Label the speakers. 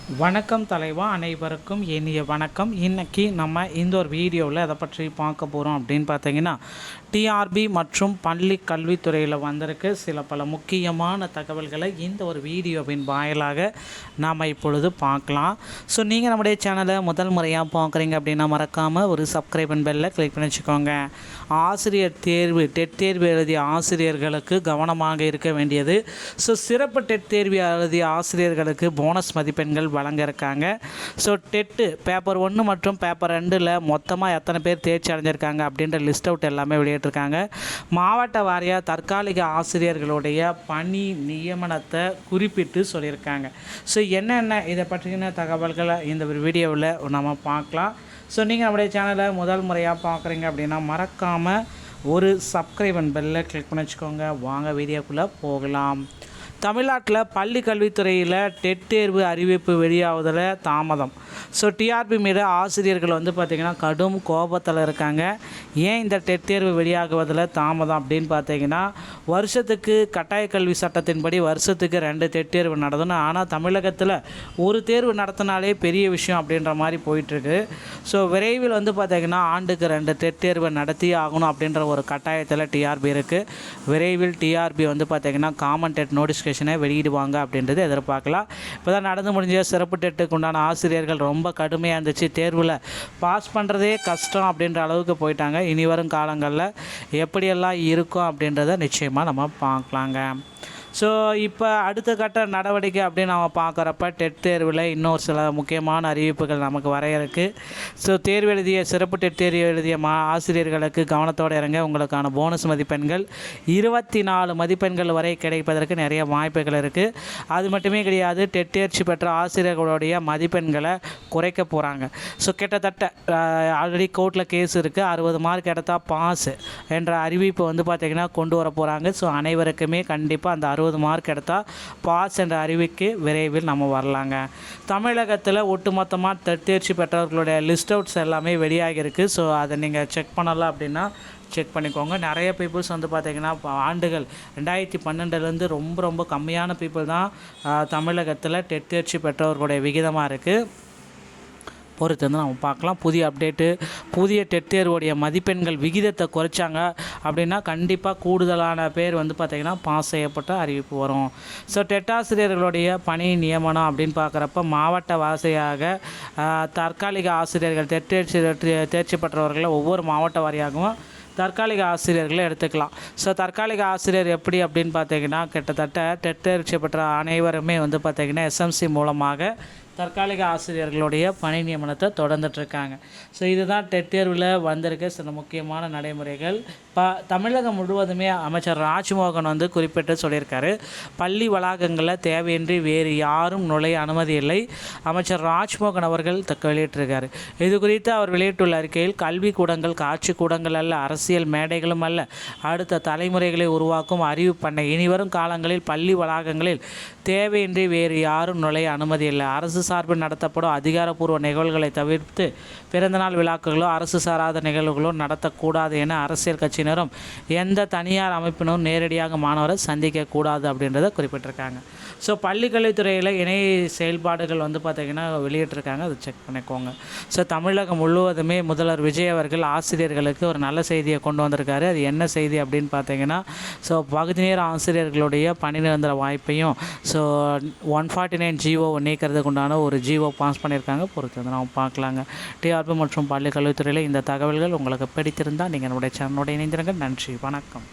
Speaker 1: வணக்கம் தலைவா, அனைவருக்கும் இனிய வணக்கம். இன்றைக்கி நம்ம இந்த ஒரு வீடியோவில் அதை பற்றி பார்க்க போகிறோம் அப்படின்னு பார்த்தீங்கன்னா, டிஆர்பி மற்றும் பள்ளி கல்வித்துறையில் வந்திருக்கு சில பல முக்கியமான தகவல்களை இந்த ஒரு வீடியோவின் வாயிலாக நாம் இப்பொழுது பார்க்கலாம். ஸோ நீங்கள் நம்முடைய சேனலை முதல் முறையாக பார்க்குறீங்க அப்படின்னா மறக்காமல் ஒரு சப்ஸ்கிரைப் அண்ட் பெல்லை கிளிக் பண்ணி வச்சுக்கோங்க. ஆசிரியர் தேர்வு டெட் தேர்வு எழுதிய ஆசிரியர்களுக்கு கவனமாக இருக்க வேண்டியது. ஸோ சிறப்பு டெட் தேர்வு எழுதிய ஆசிரியர்களுக்கு போனஸ் மதிப்பெண்கள் வழங்க இருக்காங்க. ஸோ டெட்டு பேப்பர் 1 மற்றும் பேப்பர் 2ல் மொத்தமாக எத்தனை பேர் தேர்ச்சி அடைஞ்சிருக்காங்க அப்படின்ற லிஸ்ட் அவுட் எல்லாமே வெளியிட்டிருக்காங்க. மாவட்ட வாரியாக தற்காலிக ஆசிரியர்களுடைய பணி நியமனத்தை குறிப்பிட்டு சொல்லியிருக்காங்க. ஸோ என்னென்ன இதை பற்றின தகவல்களை இந்த வீடியோவில் நம்ம பார்க்கலாம். ஸோ நீங்கள் நம்முடைய சேனலை முதல் முறையாக பார்க்குறீங்க அப்படின்னா மறக்காமல் ஒரு சப்ஸ்கிரைப் அண்ட் பெல்லை கிளிக் பண்ணி வச்சுக்கோங்க. வாங்க வீடியோக்குள்ளே போகலாம். தமிழ்நாட்டில் பள்ளி கல்வித்துறையில் டெட் தேர்வு அறிவிப்பு வெளியாவதில் தாமதம். ஸோ டிஆர்பி மீது ஆசிரியர்கள் பார்த்திங்கன்னா கடும் கோபத்தில் இருக்காங்க. ஏன் இந்த டெட் தேர்வு வெளியாகுவதில் தாமதம் அப்படின்னு பார்த்தீங்கன்னா, வருஷத்துக்கு கட்டாய கல்வி சட்டத்தின்படி வருஷத்துக்கு 2 டெட் தேர்வு நடத்தணும். ஆனால் தமிழகத்தில் ஒரு தேர்வு நடத்தினாலே பெரிய விஷயம் அப்படின்ற மாதிரி போயிட்டுருக்கு. ஸோ விரைவில் பார்த்திங்கன்னா ஆண்டுக்கு 2 டெட் தேர்வை நடத்தி ஆகணும் அப்படின்ற ஒரு கட்டாயத்தில் டிஆர்பி இருக்குது. விரைவில் டிஆர்பி பார்த்திங்கன்னா காமன் டெட் நோட்டிஃபிகேஷனை வெளியிடுவாங்க அப்படின்றது எதிர்பார்க்கலாம். இப்போ தான் நடந்து முடிஞ்ச சிறப்பு டெட்டுக்கு உண்டான ஆசிரியர்கள் ரொம்ப கடுமையாக இருந்துச்சு. தேர்வில் பாஸ் பண்ணுறதே கஷ்டம் அப்படின்ற அளவுக்கு போயிட்டாங்க. இனி வரும் காலங்களில் எப்படியெல்லாம் இருக்கும் அப்படின்றத நிச்சயமாக நம்ம பார்க்கலாங்க. ஸோ இப்போ அடுத்த கட்ட நடவடிக்கை அப்படின்னு நம்ம பார்க்குறப்ப டெட் தேர்வில் இன்னொரு சில முக்கியமான அறிவிப்புகள் நமக்கு வர இருக்குது. ஸோ தேர்வு எழுதிய சிறப்பு டெட் தேர்வு எழுதிய ஆசிரியர்களுக்கு கவனத்தோடு இறங்க. உங்களுக்கான போனஸ் மதிப்பெண்கள் 24 மதிப்பெண்கள் வரை கிடைப்பதற்கு நிறைய வாய்ப்புகள் இருக்குது. அது மட்டுமே கிடையாது, டெட் தேர்ச்சி பெற்ற ஆசிரியர்களுடைய மதிப்பெண்களை குறைக்க போகிறாங்க. ஸோ கிட்டத்தட்ட ஆல்ரெடி கோர்ட்டில் கேஸ் இருக்குது. 60 மார்க் எடுத்தால் பாஸ் என்ற அறிவிப்பு பார்த்திங்கன்னா கொண்டு வர போகிறாங்க. ஸோ அனைவருக்குமே கண்டிப்பாக அந்த 60 மார்க் எடுத்தால் பாஸ் என்ற அறிவிக்கு விரைவில் நம்ம வரலாங்க. தமிழகத்தில் ஒட்டுமொத்தமாக தேர்ச்சி பெற்றவர்களுடைய லிஸ்ட் அவுட்ஸ் எல்லாமே வெளியாகிருக்கு. ஸோ அதை நீங்கள் செக் பண்ணலாம் அப்படின்னா செக் பண்ணிக்கோங்க. நிறைய பீப்புள்ஸ் பார்த்திங்கன்னா ஆண்டுகள் 2012 ரொம்ப கம்மியான பீப்புள் தான் தமிழகத்தில் டெட் தேர்ச்சி பெற்றவர்களுடைய விகிதமாக இருக்குது. பொறுத்து நம்ம பார்க்கலாம். புதிய அப்டேட்டு, புதிய டெட் தேர்வுடைய மதிப்பெண்கள் விகிதத்தை குறைச்சாங்க அப்படின்னா கண்டிப்பாக கூடுதலான பேர் பார்த்திங்கன்னா பாஸ் செய்யப்பட்ட அறிவிப்பு வரும். ஸோ டெட் ஆசிரியர்களுடைய பணி நியமனம் அப்படின்னு பார்க்குறப்ப மாவட்ட வாரியாக தற்காலிக ஆசிரியர்கள் டெட் தேர்ச்சி பெற்றவர்களை ஒவ்வொரு மாவட்ட வாரியாகவும் தற்காலிக ஆசிரியர்களை எடுத்துக்கலாம். ஸோ தற்காலிக ஆசிரியர் எப்படி அப்படின்னு பார்த்தீங்கன்னா, கிட்டத்தட்ட டெட் தேர்ச்சி பெற்ற அனைவருமே பார்த்திங்கன்னா எஸ்எம்சி மூலமாக தற்காலிக ஆசிரியர்களுடைய பணி நியமனத்தை தொடர்ந்துட்டுருக்காங்க. ஸோ இதுதான் டெட் தேர்வில் வந்திருக்க சில முக்கியமான நடைமுறைகள். தமிழகம் முழுவதுமே அமைச்சர் ராஜ்மோகன் குறிப்பிட்டு சொல்லியிருக்காரு, பள்ளி வளாகங்களில் தேவையின்றி வேறு யாரும் நுழைய அனுமதி இல்லை. அமைச்சர் ராஜ்மோகன் அவர்கள் வெளியிட்டிருக்காரு. இது குறித்து அவர் வெளியிட்டுள்ள அறிக்கையில், கல்வி கூடங்கள் காட்சி கூடங்கள் அல்ல, அரசியல் மேடைகளும் அல்ல, அடுத்த தலைமுறைகளை உருவாக்கும் அறிவு பண்ணை. இனிவரும் காலங்களில் பள்ளி வளாகங்களில் தேவையின்றி வேறு யாரும் நுழைய அனுமதி இல்லை. அரசு சார்பில் நடத்தப்படும் அதிகாரப்பூர்வ நிகழ்வுகளை தவிர்த்து பிறந்தநாள் விழாக்களோ அரசு சாராத நிகழ்வுகளோ நடத்தக்கூடாது என அரசியல் கட்சியினரும் எந்த தனியார் அமைப்பினரும் நேரடியாக மாணவரை சந்திக்கக்கூடாது அப்படின்றத குறிப்பிட்டிருக்காங்க. ஸோ பள்ளிக்கல்வித்துறையில் இணை செயல்பாடுகள் பார்த்திங்கன்னா வெளியிட்டிருக்காங்க, அதை செக் பண்ணிக்கோங்க. ஸோ தமிழகம் முழுவதுமே முதல்வர் விஜய் அவர்கள் ஆசிரியர்களுக்கு ஒரு நல்ல செய்தியை கொண்டு வந்திருக்காரு. அது என்ன செய்தி அப்படின்னு பார்த்தீங்கன்னா, ஸோ பகுதி நேர ஆசிரியர்களுடைய பணி நிரந்தர வாய்ப்பையும் ஸோ 149 ஜிஓ நீக்கிறதுக்கு உண்டான ஒரு ஜிஓ பாஸ் பண்ணியிருக்காங்க. பொறுத்து நம்ம பார்க்கலாங்க. டிஆர்பி மற்றும் பள்ளி கல்வித்துறையில் இந்த தகவல்கள் உங்களுக்கு பிடித்திருந்தால் நீங்கள் நம்முடைய சேனலோட இணைந்திருங்க. நன்றி, வணக்கம்.